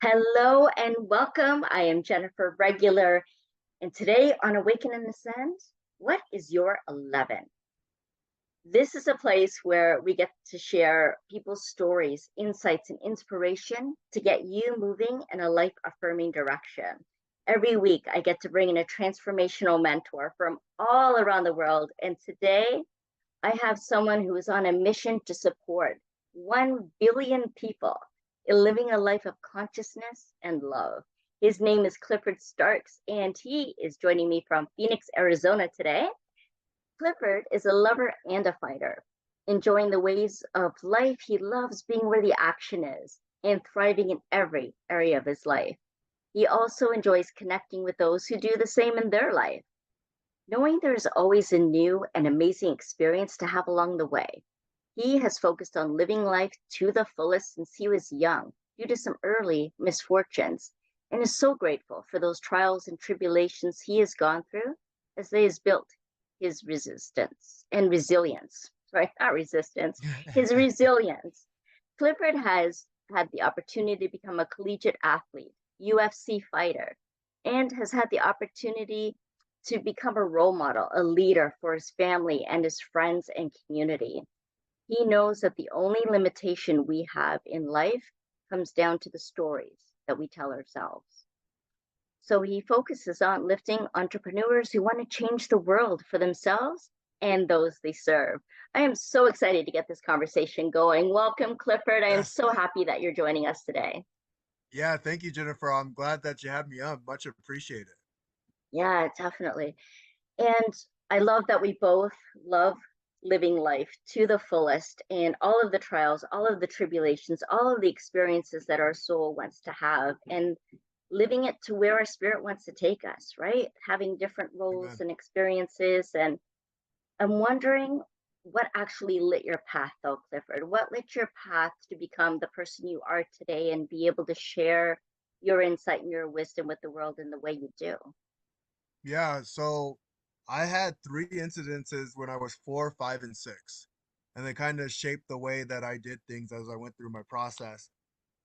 Hello and welcome. I am Jennifer Regular, and today on Awaken in the Sand, what is your 11? This is a place where we get to share people's stories, insights, and inspiration to get you moving in a life affirming direction. Every week, I get to bring in a transformational mentor from all around the world. And today, I have someone who is on a mission to support 1 billion people in living a life of consciousness and love. His name is Clifford Starks, and he is joining me from Phoenix, Arizona today. Clifford is a lover and a fighter. Enjoying the ways of life, he loves being where the action is and thriving in every area of his life. He also enjoys connecting with those who do the same in their life, knowing there is always a new and amazing experience to have along the way. He has focused on living life to the fullest since he was young due to some early misfortunes, and is so grateful for those trials and tribulations he has gone through as they has built his resistance and resilience. Sorry, not resistance, his resilience. Clifford has had the opportunity to become a collegiate athlete, UFC fighter, and has had the opportunity to become a role model, a leader for his family and his friends and community. He knows that the only limitation we have in life comes down to the stories that we tell ourselves. So he focuses on lifting entrepreneurs who want to change the world for themselves and those they serve. I am so excited to get this conversation going. Welcome, Clifford. I am Yes. so happy that you're joining us today. Yeah, thank you, Jennifer. I'm glad that you had me on. Much appreciated. Yeah, definitely. And I love that we both love living life to the fullest and all of the trials, all of the tribulations, all of the experiences that our soul wants to have, and living it to where our spirit wants to take us, right? Having different roles Amen. and experiences. And I'm wondering what actually lit your path, though, Clifford? What lit your path to become the person you are today and be able to share your insight and your wisdom with the world in the way you do? Yeah, so I had three incidences when I was four, five, and six, and they kind of shaped the way that I did things as I went through my process.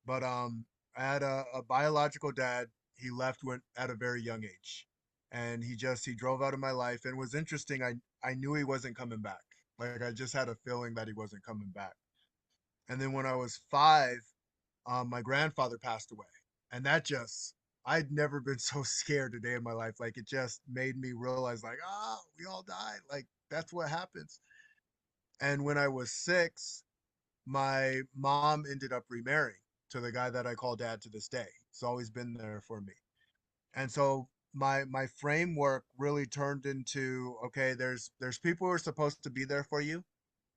But I had a biological dad. He left when at a very young age, and he drove out of my life. And it was interesting. I knew he wasn't coming back. Like I just had a feeling that he wasn't coming back. And then when I was five, my grandfather passed away. And that just, I'd never been so scared a day in my life. Like it just made me realize, like, we all die. Like that's what happens. And when I was six, my mom ended up remarrying to the guy that I call dad to this day. He's always been there for me. And so my framework really turned into, okay, there's people who are supposed to be there for you,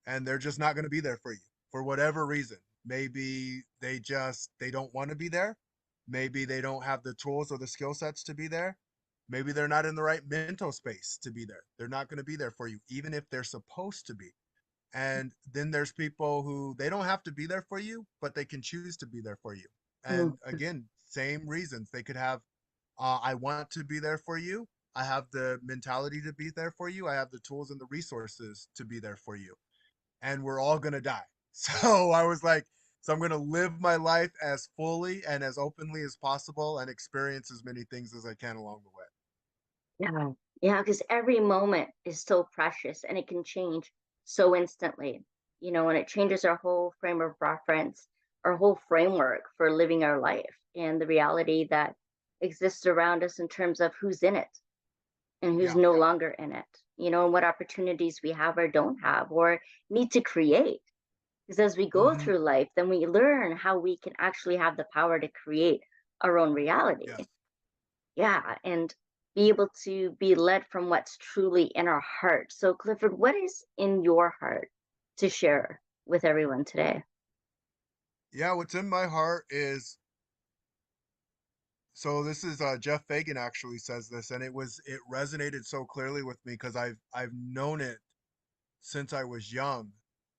and they're just not going to be there for you for whatever reason. Maybe they don't want to be there. Maybe they don't have the tools or the skill sets to be there. Maybe they're not in the right mental space to be there. They're not going to be there for you even if they're supposed to be. And then there's people who they don't have to be there for you, but they can choose to be there for you. Mm, And again, same reasons. They could have I want to be there for you. I have the mentality to be there for you. I have the tools and the resources to be there for you, and we're all going to die. So I was like, so I'm going to live my life as fully and as openly as possible and experience as many things as I can along the way. yeah, yeah, because every moment is so precious and it can change so instantly, and it changes our whole frame of reference, our whole framework for living our life and the reality that exists around us in terms of who's in it and who's Yeah. no longer in it, and what opportunities we have or don't have or need to create. Because as we go Hmm. through life, then we learn how we can actually have the power to create our own reality. Yes. Yeah, and be able to be led from what's truly in our heart. So, Clifford, what is in your heart to share with everyone today? Yeah. What's in my heart is so this is Jeff Fagan actually says this, and it resonated so clearly with me because I've known it since I was young,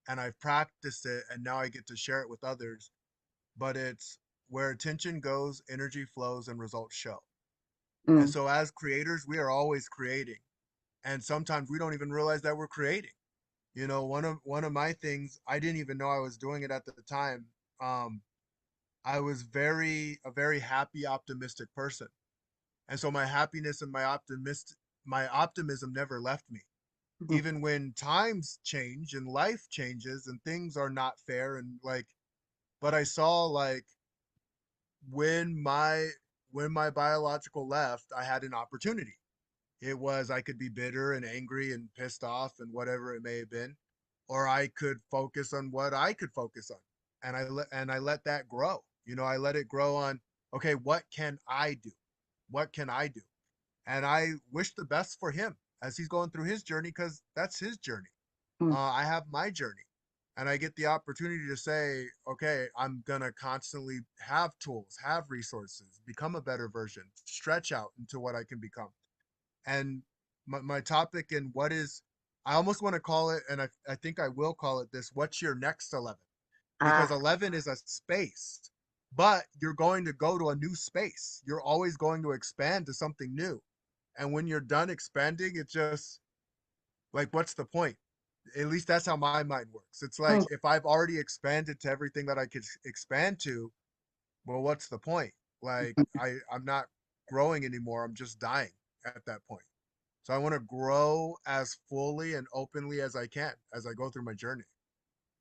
and I've practiced it, and now I get to share it with others. But it's where attention goes, energy flows, and results show. And Mm, so as creators, we are always creating. And sometimes we don't even realize that we're creating. One of my things, I didn't even know I was doing it at the time. Um, I was a very happy, optimistic person. And so my happiness and my optimism never left me. Mhm. Even when times change and life changes and things are not fair and like, but I saw like when my when my biological left, I had an opportunity. It was I could be bitter and angry and pissed off and whatever it may have been, or I could focus on what I could focus on. And I let that grow. You know, I let it grow on, okay, what can I do? What can I do? And I wish the best for him as he's going through his journey because that's his journey. Mm. I have my journey, and I get the opportunity to say, okay, I'm gonna constantly have tools, have resources, become a better version, stretch out into what I can become. And my topic and what is, I almost want to call it, and I think I will call it this: what's your next 11? Because Ah, 11 is a space, but you're going to go to a new space. You're always going to expand to something new. And when you're done expanding, it's just like, what's the point? At least that's how my mind works. It's like mm, if I've already expanded to everything that I could expand to, well, what's the point? Like I'm not growing anymore. I'm just dying at that point. So I want to grow as fully and openly as I can as I go through my journey.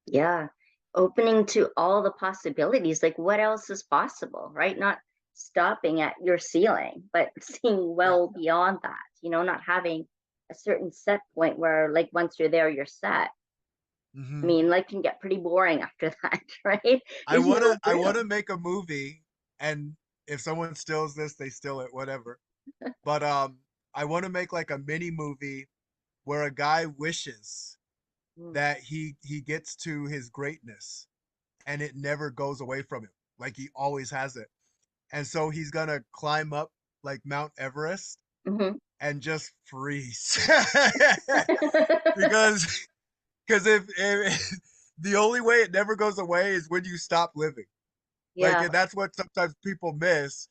yeah. Opening to all the possibilities, like what else is possible, right? Not stopping at your ceiling, but seeing Yeah. well beyond that, not having a certain set point where, like, once you're there, you're set. I Hmm. mean, life can get pretty boring after that, right? If you don't I grow. wanna make a movie, and if someone steals this, they steal it, whatever. But I want to make like a mini movie where a guy wishes Mm. that he gets to his greatness and it never goes away from him. Like he always has it. And so he's gonna climb up like Mount Everest Hmm. and just freeze. because if the only way it never goes away is when you stop living. Like, Yeah, and that's what sometimes people miss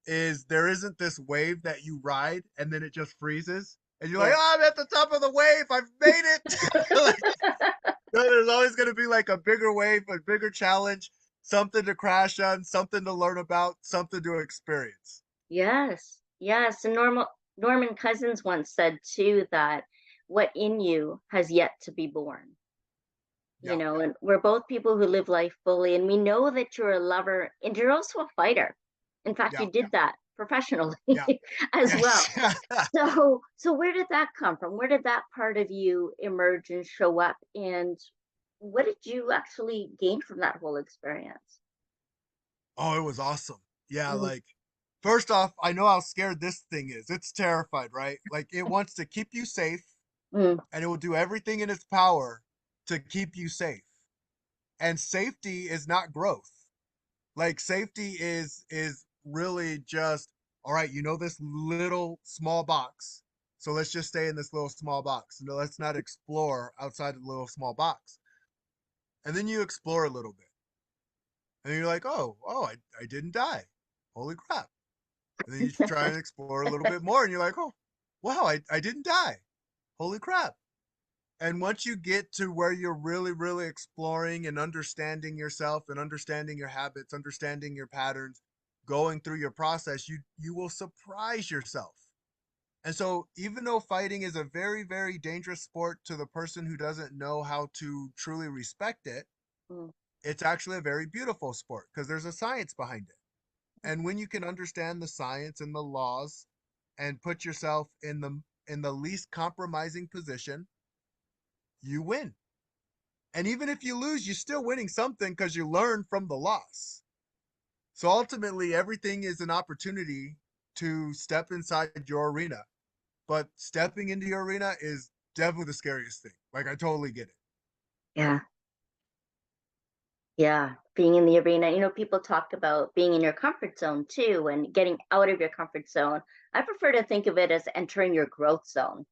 is there isn't this wave that you ride and then it just freezes and you're like, yeah. oh, I'm at the top of the wave, I've made it. Like, no, there's always going to be like a bigger wave, a bigger challenge, something to crash on, something to learn about, something to experience. Yes, yes. And Norman Cousins once said too that what in you has yet to be born. Yeah, And we're both people who live life fully, and we know that you're a lover and you're also a fighter. In fact, yeah, you did that professionally yeah, as well. yes. So where did that come from? Where did that part of you emerge and show up? And what did you actually gain from that whole experience? Oh, it was awesome. Yeah, Mm, like first off, I know how scared this thing is. It's terrified, right? Like it wants to keep you safe mm, and it will do everything in its power to keep you safe. And safety is not growth. Like safety is really just all right, you know this little small box. So let's just stay in this little small box. No, let's not explore outside of the little small box. And then you explore a little bit. And you're like, oh, I didn't die. Holy crap. And then you try and explore a little bit more and you're like, oh, wow, I didn't die. Holy crap. And once you get to where you're really, really exploring and understanding yourself and understanding your habits, understanding your patterns, going through your process, you will surprise yourself. And so even though fighting is a very, very dangerous sport to the person who doesn't know how to truly respect it, mm, it's actually a very beautiful sport because there's a science behind it. And when you can understand the science and the laws and put yourself in the least compromising position, you win. And even if you lose, you're still winning something because you learn from the loss. So ultimately, everything is an opportunity to step inside your arena. But stepping into your arena is definitely the scariest thing. Like, I totally get it. yeah. Yeah, being in the arena, people talk about being in your comfort zone too and getting out of your comfort zone. I prefer to think of it as entering your growth zone.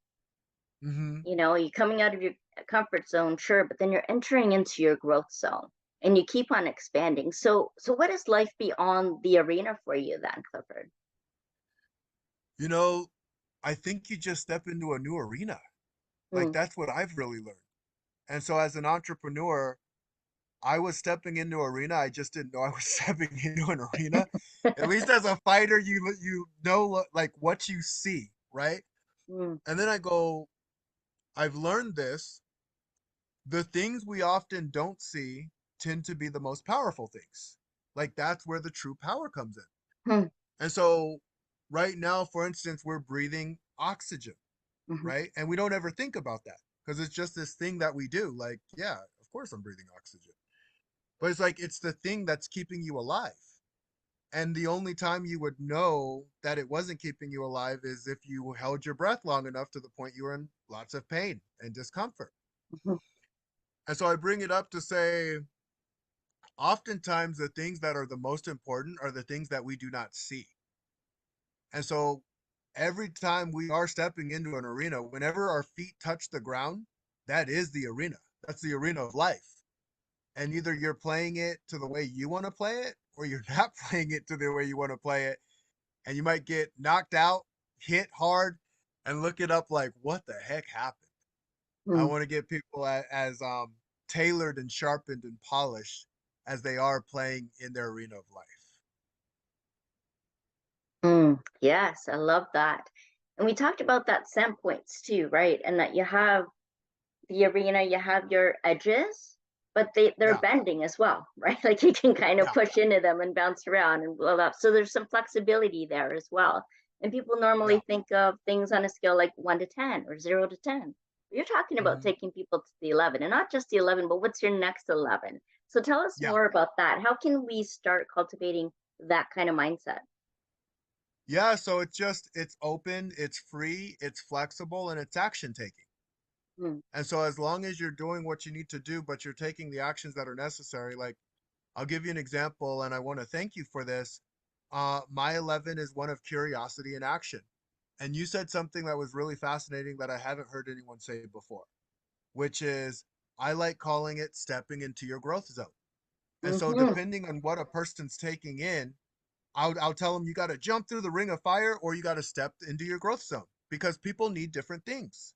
Hmm. You're coming out of your comfort zone, sure, but then you're entering into your growth zone and you keep on expanding. So what is life beyond the arena for you then, Clifford? You know, I think you just step into a new arena. Like, Mm, that's what I've really learned. And so, as an entrepreneur, I was stepping into arena. I just didn't know I was stepping into an arena. At least as a fighter, you know like what you see, right? Mm, And then I go, I've learned this. The things we often don't see tend to be the most powerful things. Like that's where the true power comes in. hmm, And so right now, for instance, we're breathing oxygen, mhm, right? And we don't ever think about that because it's just this thing that we do. Like, yeah, of course I'm breathing oxygen. But it's like it's the thing that's keeping you alive. And the only time you would know that it wasn't keeping you alive is if you held your breath long enough to the point you were in lots of pain and discomfort. mhm, And so I bring it up to say, oftentimes the things that are the most important are the things that we do not see. And so every time we are stepping into an arena, whenever our feet touch the ground, that is the arena. That's the arena of life. And either you're playing it to the way you want to play it, or you're not playing it to the way you want to play it. And you might get knocked out, hit hard, and look it up like, what the heck happened? I mm, want to get people as tailored and sharpened and polished as they are playing in their arena of life. mm. Yes, I love that. And we talked about that sand points too, right? And that you have the arena, you have your edges, but they're Yeah, bending as well, right? Like you can kind of yeah, push into them and bounce around and blow up. So there's some flexibility there as well. And people yeah. normally think of things on a scale like 1 to 10 or 0 to 10. You're talking about Hmm. taking people to the 11, and not just the 11, but what's your next 11? So tell us Yeah. more about that. How can we start cultivating that kind of mindset? Yeah, so it's open, it's free, it's flexible, and it's action taking. Mm, And so as long as you're doing what you need to do, but you're taking the actions that are necessary, like I'll give you an example, and I want to thank you for this. My 11 is one of curiosity and action. And you said something that was really fascinating that I haven't heard anyone say before, which is I like calling it stepping into your growth zone. And so hmm. depending on what a person's taking in, I'll tell them you got to jump through the ring of fire or you got to step into your growth zone because people need different things.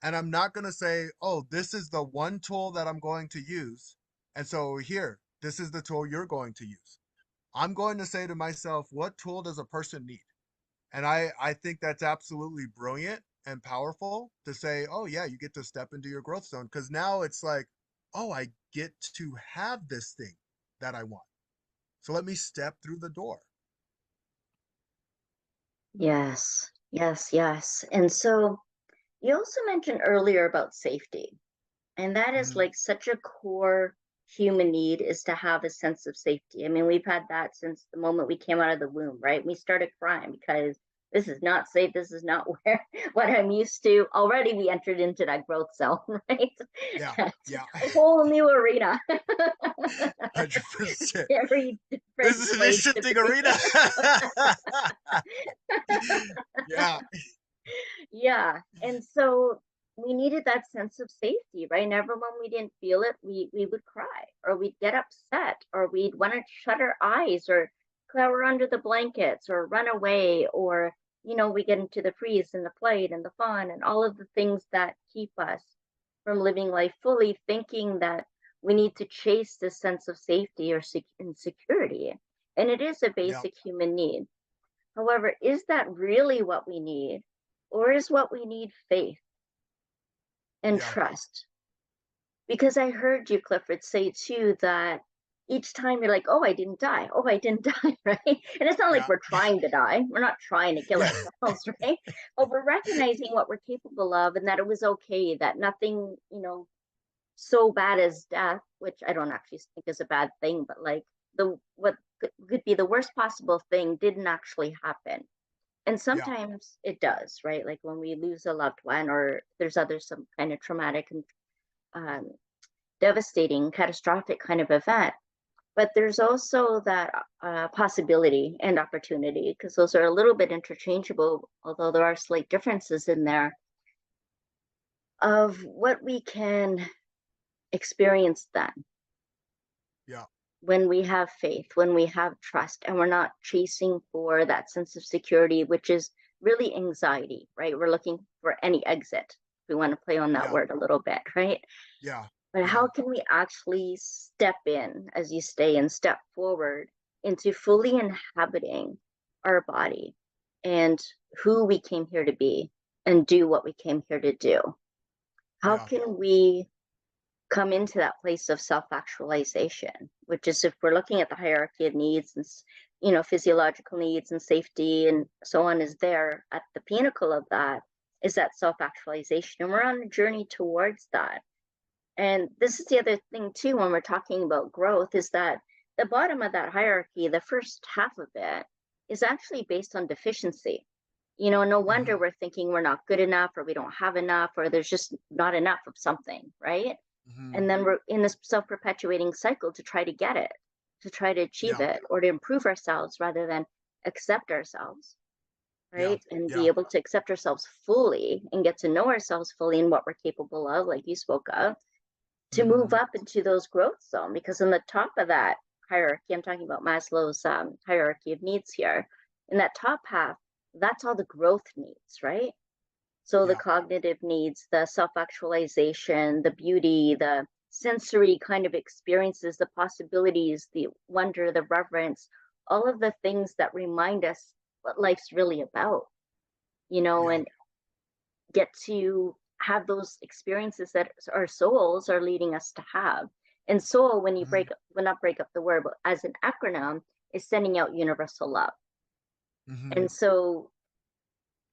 And I'm not going to say, oh, this is the one tool that I'm going to use. And so here, this is the tool you're going to use. I'm going to say to myself, what tool does a person need? And I think that's absolutely brilliant and powerful to say, oh, yeah, you get to step into your growth zone. Because now it's like, oh, I get to have this thing that I want. So let me step through the door. Yes, yes, yes. And so you also mentioned earlier about safety. And that is Hmm. like such a core human need is to have a sense of safety. I mean, we've had that since the moment we came out of the womb, right? We started crying because this is not safe. This is not where what I'm used to. Already we entered into that growth zone, right? Yeah, That's yeah, a whole new arena. 100%. Very This different is an place to interesting be. arena. Yeah, Yeah. And so we needed that sense of safety, right? And ever when we didn't feel it, we would cry or we'd get upset or we'd want to shut our eyes or cower under the blankets or run away or, we get into the freeze and the flight and the fun and all of the things that keep us from living life fully, thinking that we need to chase this sense of safety or insecurity. And it is a yeah, basic human need. However, is that really what we need? Or is what we need faith and yeah, trust? Because I heard you, Clifford, say too that each time you're like, oh, I didn't die. Oh, I didn't die, right? And it's not like yeah, we're trying to die. We're not trying to kill yeah, ourselves, right? But we're recognizing what we're capable of and that it was okay, that nothing, so bad as death, which I don't actually think is a bad thing, but like the what could be the worst possible thing didn't actually happen. And yeah, sometimes it does, right? Like when we lose a loved one or there's other some kind of traumatic and um, devastating, catastrophic kind of event. But there's also that possibility and opportunity because those are a little bit interchangeable, although there are slight differences in there of what we can experience then yeah, when we have faith, when we have trust, and we're not chasing for that sense of security, which is really anxiety, right? We're looking for any exit. We want to play on that yeah, word a little bit, right? yeah. But Yeah. how can we actually step in, as you stay, and step forward into fully inhabiting our body and who we came here to be and do what we came here to do? How Yeah. can we come into that place of self-actualization, which is, if we're looking at the hierarchy of needs and physiological needs and safety and so on, is there at the pinnacle of that is that self-actualization, and we're on a journey towards that. And this is the other thing too, when we're talking about growth, is that the bottom of that hierarchy, the first half of it, is actually based on deficiency. No wonder Hmm. we're thinking we're not good enough, or we don't have enough, or there's just not enough of something, right? Hmm. And then we're in this self-perpetuating cycle to try to get it, to try to achieve Yeah. it, or to improve ourselves rather than accept ourselves, Yeah. right? And be Yeah. able to accept ourselves fully and get to know ourselves fully and what we're capable of, like you spoke of, to move Hmm. up into those growth zone. Because in the top of that hierarchy, I'm talking about Maslow's hierarchy of needs here, in that top half, that's all the growth needs, right? So the Yeah. cognitive needs, the self-actualization, the beauty, the sensory kind of experiences, the possibilities, the wonder, the reverence, all of the things that remind us what life's really about, Yeah. and get to have those experiences that our souls are leading us to have. And soul, when you Hmm. not break up the word, but as an acronym, is sending out universal love. Hmm. And so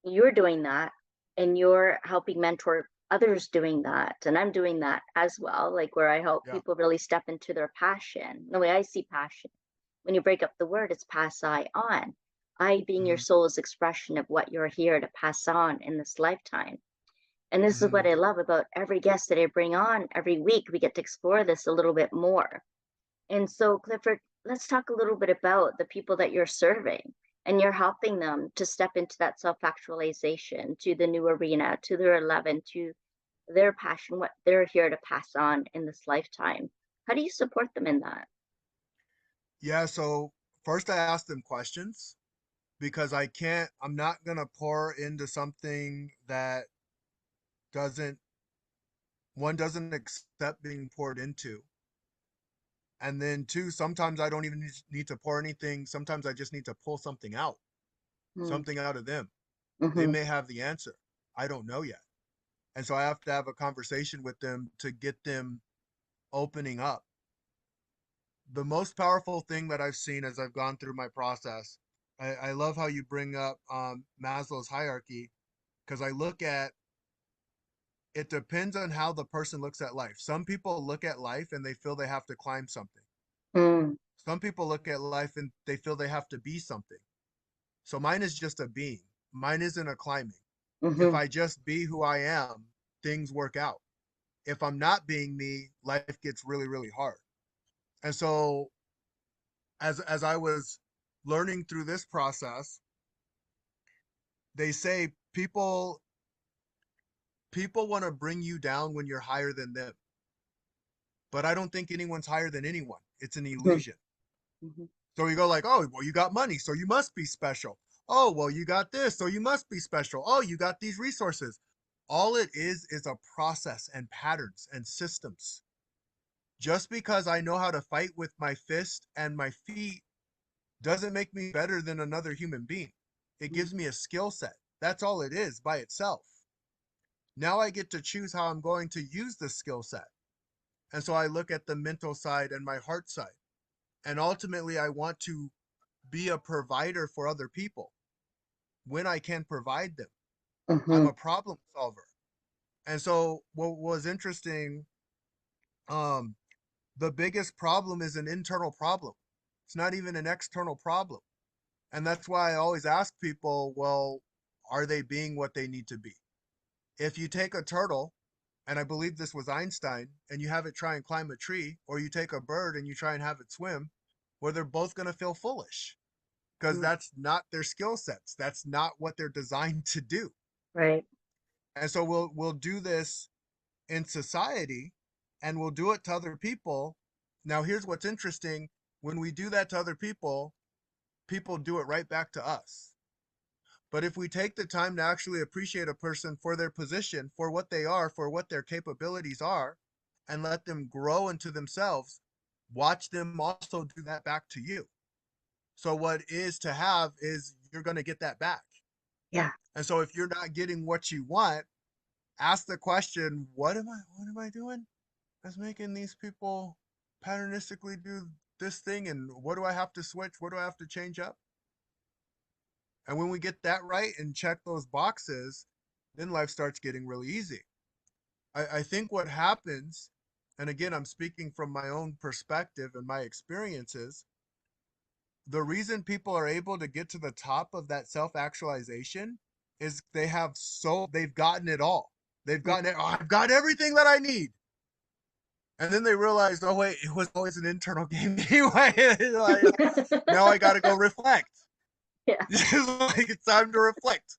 you're doing that, and you're helping mentor others doing that. And I'm doing that as well, like where I help Yeah. people really step into their passion. The way I see passion, when you break up the word, it's pass I on. I being your Hmm. soul's expression of what you're here to pass on in this lifetime. And this is Hmm. what I love about every guest that I bring on every week. We get to explore this a little bit more. And so, Clifford, let's talk a little bit about the people that you're serving, and you're helping them to step into that self actualization, to the new arena, to their 11, to their passion, what they're here to pass on in this lifetime. How do you support them in that? Yeah. So first I ask them questions because I'm not going to pour into something that doesn't, one doesn't accept being poured into. And then two, sometimes I don't even need to pour anything. Sometimes I just need to pull Mm, something out of them. They mm-hmm, may have the answer. I don't know yet. And so I have to have a conversation with them to get them opening up. The most powerful thing that I've seen as I've gone through my process, I love how you bring up Maslow's hierarchy, because I look at it depends on how the person looks at life. Some people look at life and they feel they have to climb something. mm, Some people look at life and they feel they have to be something. So mine is just a being. Mine isn't a climbing. If mm-hmm, I just be who I am, things work out. If I'm not being me, life gets really, really hard. And so as I was learning through this process, they say people want to bring you down when you're higher than them. But I don't think anyone's higher than anyone. It's an mm-hmm, illusion. mm-hmm, So you go like, oh, well, you got money, so you must be special. Oh, well, you got this, so you must be special. Oh, you got these resources. All it is a process and patterns and systems. Just because I know how to fight with my fist and my feet doesn't make me better than another human being. It gives me a skill set. That's all it is by itself. Now I get to choose how I'm going to use the skill set. And so I look at the mental side and my heart side. And ultimately, I want to be a provider for other people when I can provide them. I'm mm-hmm, a problem solver. And so what was interesting, um, the biggest problem is an internal problem. It's not even an external problem. And that's why I always ask people, well, are they being what they need to be? If you take a turtle, and I believe this was Einstein, and you have it try and climb a tree, or you take a bird and you try and have it swim, well, they're both going to feel foolish because mm, that's not their skill sets. That's not what they're designed to do. right. And so we'll do this in society and we'll do it to other people. Now, here's what's interesting. When we do that to other people, people do it right back to us. But if we take the time to actually appreciate a person for their position, for what they are, for what their capabilities are, and let them grow into themselves, watch them also do that back to you. So what is to have is you're going to get that back. Yeah. And so if you're not getting what you want, ask the question, what am I doing that's making these people patternistically do this thing, and what do I have to switch? What do I have to change up? And when we get that right and check those boxes, then life starts getting really easy. I think what happens, and again, I'm speaking from my own perspective and my experiences, the reason people are able to get to the top of that self-actualization is they've gotten it all. They've gotten it. Oh, I've got everything that I need. And then they realized, oh wait, it was always an internal game anyway. Like, now I got to go reflect. Yeah. Like, it's time to reflect.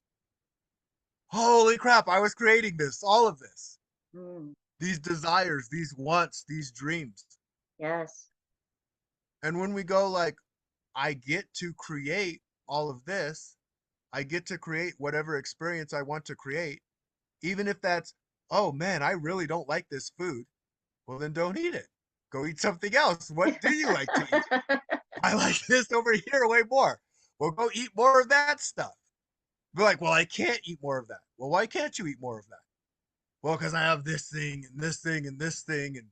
Holy crap! I was creating this, all of this, Mm, these desires, these wants, these dreams. yes. And when we go like, I get to create all of this, I get to create whatever experience I want to create, even if that's, oh man, I really don't like this food. Well, then don't eat it. Go eat something else. What do you like to eat? I like this over here way more. Well, go eat more of that stuff. Be like, well, I can't eat more of that. Well, why can't you eat more of that? Well, because I have this thing and this thing and this thing. And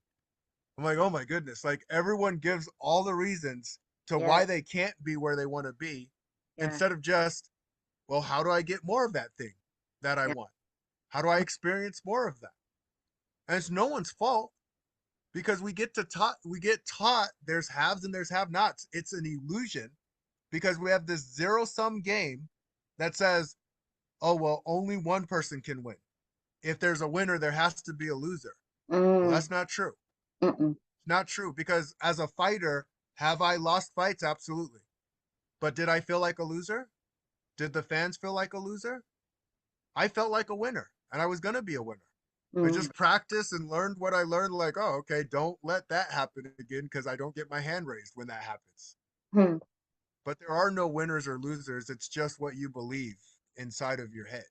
I'm like, oh my goodness. Like, everyone gives all the reasons to why Yes. they can't be where they want to be, Yeah. instead of just, well, how do I get more of that thing that I Yeah. want? How do I experience more of that? And it's no one's fault, because we get taught there's haves and there's have nots. It's an illusion, because we have this zero sum game that says, oh well, only one person can win. If there's a winner, there has to be a loser. Well, Mm, that's not true. mm-mm. It's not true, because as a fighter, have I lost fights? Absolutely. But did I feel like a loser? Did the fans feel like a loser? I felt like a winner, and I was going to be a winner. I Mm, just practiced and learned what I learned. Like, oh, okay, don't let that happen again, because I don't get my hand raised when that happens. mm. But there are no winners or losers. It's just what you believe inside of your head.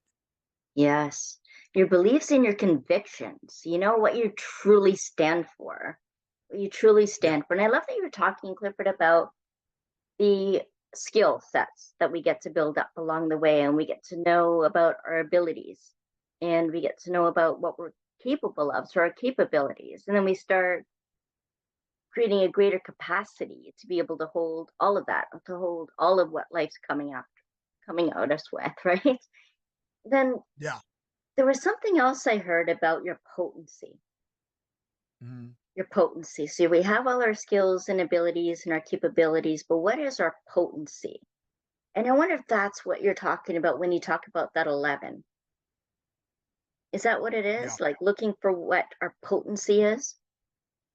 Yes. Your beliefs and your convictions, you know, what you truly stand for, what you truly Yeah, stand for. And I love that you were talking, Clifford, about the skill sets that we get to build up along the way, and we get to know about our abilities, and we get to know about what we're capable of, so our capabilities. And then we start creating a greater capacity to be able to hold all of that, to hold all of what life's coming out us with, right? Then yeah. there was something else I heard about your potency. Mhm. Your potency. So we have all our skills and abilities and our capabilities, but what is our potency? And I wonder if that's what you're talking about when you talk about that 11. Is that what it Yeah, is? Like looking for what our potency is?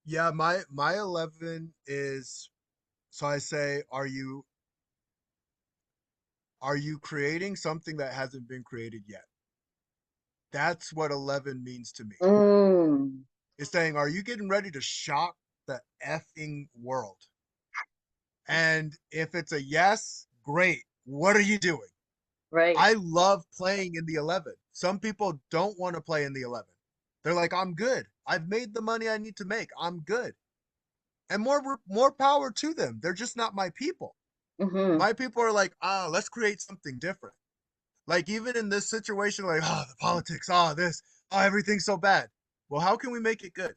yeah. My 11 is, so I say, are you creating something that hasn't been created yet? That's what 11 means to me. Mm, It's saying, are you getting ready to shock the effing world? And if it's a yes, great. What are you doing? right. I love playing in the 11. Some people don't want to play in the 11. They're like, I'm good. I've made the money I need to make. I'm good. And more power to them. They're just not my people. Hmm. My people are like, let's create something different. Like, even in this situation, like, the politics, this, everything's so bad. Well, how can we make it good?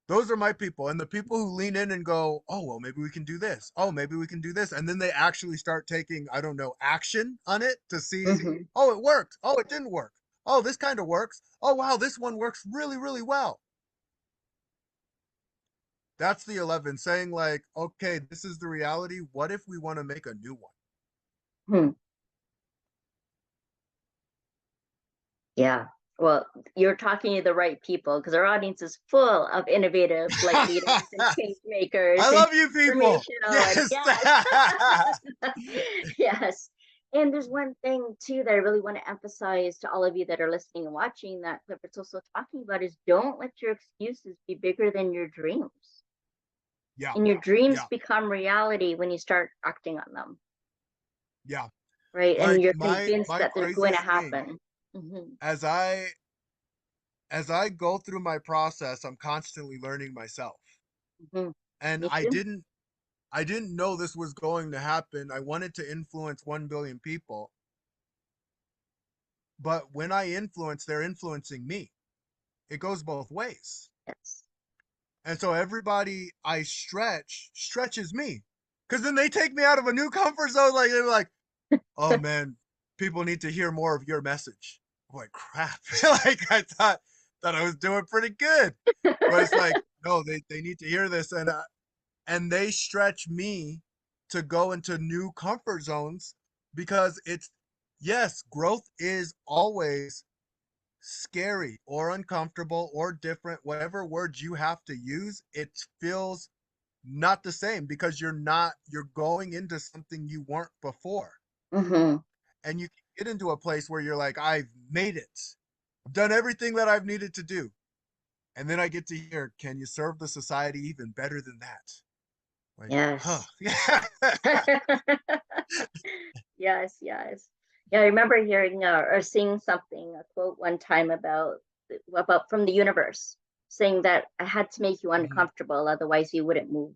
Those are my people. And the people who lean in and go, oh, well, maybe we can do this. Oh, maybe we can do this. And then they actually start taking, I don't know, action on it to see, Hmm. oh, it worked. Oh, it didn't work. Oh, this kind of works. Oh, wow, this one works really, really well. That's the 11 saying, like, okay, this is the reality. What if we want to make a new one? Hmm. Yeah. Well, you're talking to the right people because our audience is full of innovative light leaders and change makers I and love you people. transformational and Yes. yes. Yes. And there's one thing too that I really want to emphasize to all of you that are listening and watching that Clifford's also talking about is don't let your excuses be bigger than your dreams. Yeah. And your dreams Yeah. become reality when you start acting on them, Yeah. right? And Like, you're my convinced my that they're going to craziest thing, happen. Hmm. as I as I go through my process, I'm constantly learning myself. Hmm. And Me too. I didn't know this was going to happen. I wanted to influence 1 billion people, but when I influence, they're influencing me. It goes both ways. Yes. And so everybody I stretches me. Cause then they take me out of a new comfort zone. Like they're like, oh man, people need to hear more of your message. I'm like, crap. Like I thought I was doing pretty good. But it's like, no, they need to hear this. And they stretch me to go into new comfort zones because it's, yes, growth is always scary or uncomfortable or different, whatever words you have to use, it feels not the same because you're going into something you weren't before. Hmm. And you get into a place where you're like, I've made it. I've done everything that I've needed to do. And then I get to hear, can you serve the society even better than that? Like, huh. Yes. Yeah. Yes, yes. Yeah, I remember hearing or seeing something, a quote one time about from the universe, saying that I had to make you Mhm. uncomfortable, otherwise you wouldn't move.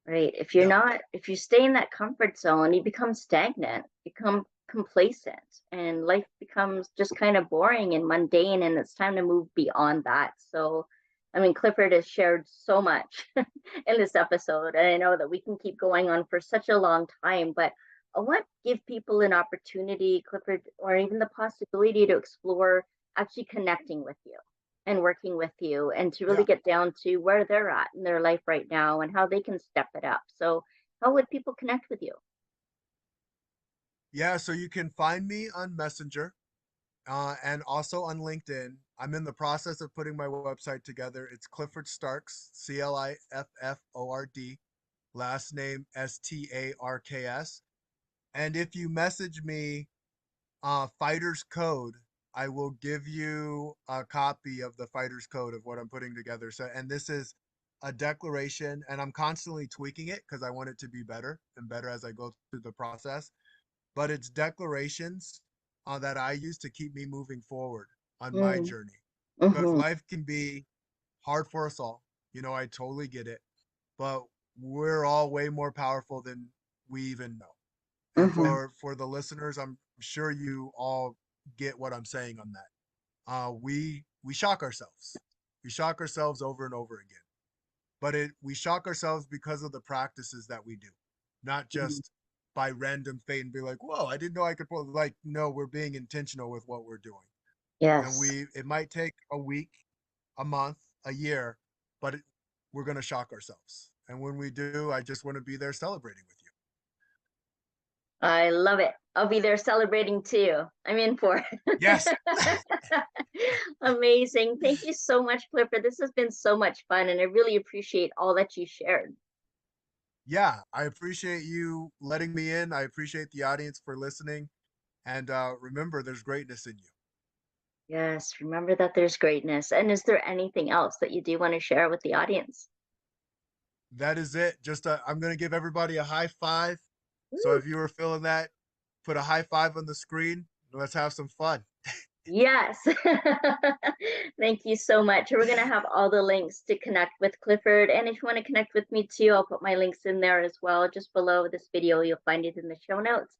Right? Yep. If you stay in that comfort zone, you become stagnant, become complacent, and life becomes just kind of boring and mundane, and it's time to move beyond that. So, I mean, Clifford has shared so much in this episode, and I know that we can keep going on for such a long time, but I want to give people an opportunity, Clifford, or even the possibility to explore actually connecting with you and working with you and to really Yeah. get down to where they're at in their life right now and how they can step it up. So, how would people connect with you? Yeah. So you can find me on Messenger and also on LinkedIn. I'm in the process of putting my website together. It's Clifford Starks, Clifford, last name Starks. And if you message me Fighter's Code, I will give you a copy of the Fighter's Code of what I'm putting together. So, and this is a declaration, and I'm constantly tweaking it because I want it to be better and better as I go through the process. But it's declarations that I use to keep me moving forward on my Mm, journey because mm-hmm, life can be hard for us all. You know, I totally get it, but we're all way more powerful than we even know. And mm-hmm, for the listeners, I'm sure you all get what I'm saying on that. We shock ourselves. We shock ourselves over and over again. But we shock ourselves because of the practices that we do, not mm-hmm. just by random fate and be like, whoa, I didn't know I could pull. Like, no, we're being intentional with what we're doing. And Yes. it might take a week, a month, a year, but we're going to shock ourselves. And when we do, I just want to be there celebrating with you. I love it. I'll be there celebrating too. I'm in for Yes. it. Amazing. Thank you so much, Clifford. This has been so much fun, and I really appreciate all that you shared. Yeah, I appreciate you letting me in. I appreciate the audience for listening. And remember, there's greatness in you. Yes, remember that there's greatness. And is there anything else that you do want to share with the audience? That is it. Just I'm going to give everybody a high five. So Woo. if you were feeling that, put a high five on the screen. Let's have some fun. Yes. Thank you so much. We're going to have all the links to connect with Clifford. And if you want to connect with me too, I'll put my links in there as well. Just below this video, you'll find it in the show notes.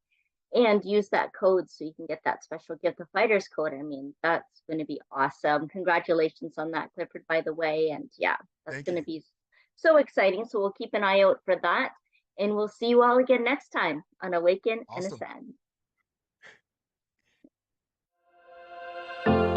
And use that code so you can get that special gift, the fighter's code. I mean, that's going to be awesome. Congratulations on that, Clifford, by the way. And yeah, that's Thank going you. to be so exciting. So we'll keep an eye out for that. And we'll see you all again next time on Awaken and Awesome. Ascend.